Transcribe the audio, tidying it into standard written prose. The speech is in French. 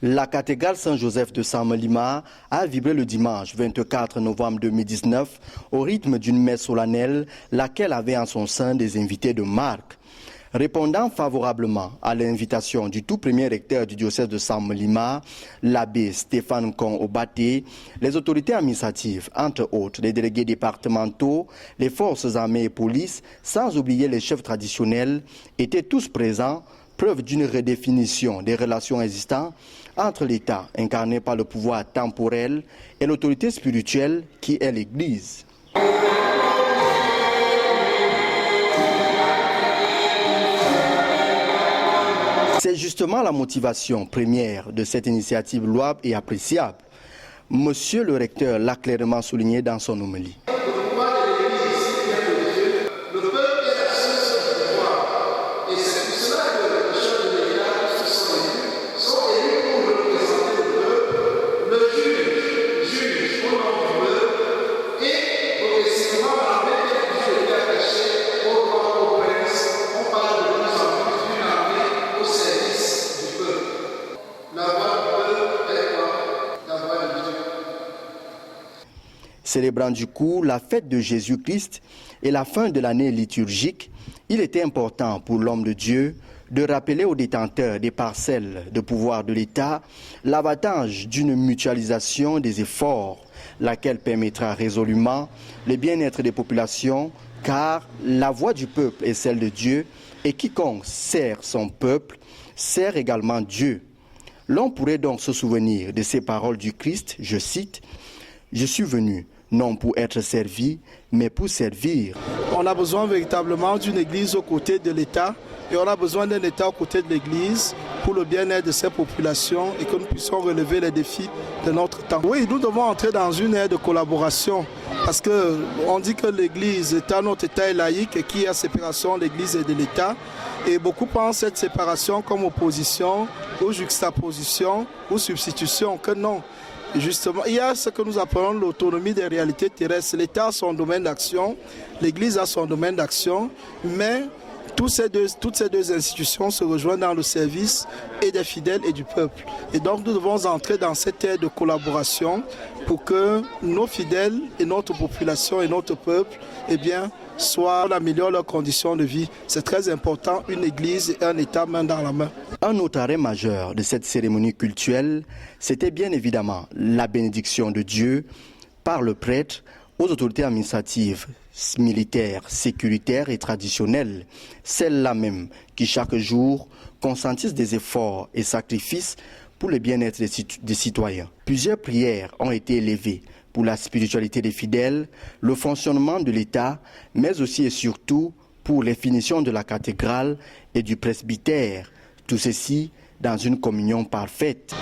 La cathédrale Saint-Joseph de Saint-Melima a vibré le dimanche 24 novembre 2019 au rythme d'une messe solennelle, laquelle avait en son sein des invités de marque. Répondant favorablement à l'invitation du tout premier recteur du diocèse de Saint-Melima, l'abbé Stéphane Kon-Obaté, les autorités administratives, entre autres les délégués départementaux, les forces armées et police, sans oublier les chefs traditionnels, étaient tous présents, preuve d'une redéfinition des relations existantes entre l'État, incarné par le pouvoir temporel, et l'autorité spirituelle qui est l'Église. C'est justement la motivation première de cette initiative louable et appréciable. Monsieur le recteur l'a clairement souligné dans son homélie. Célébrant du coup la fête de Jésus-Christ et la fin de l'année liturgique, il était important pour l'homme de Dieu de rappeler aux détenteurs des parcelles de pouvoir de l'État l'avantage d'une mutualisation des efforts, laquelle permettra résolument le bien-être des populations, car la voix du peuple est celle de Dieu et quiconque sert son peuple sert également Dieu. L'on pourrait donc se souvenir de ces paroles du Christ, je cite, « Je suis venu non pour être servi, mais pour servir. » On a besoin véritablement d'une église aux côtés de l'État et on a besoin d'un État aux côtés de l'église pour le bien-être de ces populations et que nous puissions relever les défis de notre temps. Oui, nous devons entrer dans une ère de collaboration parce qu'on dit que l'église, notre État est laïque et qu'il y a séparation de l'église et de l'État. Et beaucoup pensent cette séparation comme opposition ou juxtaposition ou substitution, que non. Justement, il y a ce que nous appelons l'autonomie des réalités terrestres. L'État a son domaine d'action, l'Église a son domaine d'action, mais toutes ces deux institutions se rejoignent dans le service et des fidèles et du peuple. Et donc nous devons entrer dans cette ère de collaboration pour que nos fidèles et notre population et notre peuple, améliorent leurs conditions de vie. C'est très important, une église et un État main dans la main. Un autre arrêt majeur de cette cérémonie cultuelle, c'était bien évidemment la bénédiction de Dieu par le prêtre aux autorités administratives, militaires, sécuritaires et traditionnelles, celles-là même qui chaque jour consentissent des efforts et sacrifices pour le bien-être des citoyens. Plusieurs prières ont été élevées pour la spiritualité des fidèles, le fonctionnement de l'État, mais aussi et surtout pour les finitions de la cathédrale et du presbytère. Tout ceci dans une communion parfaite.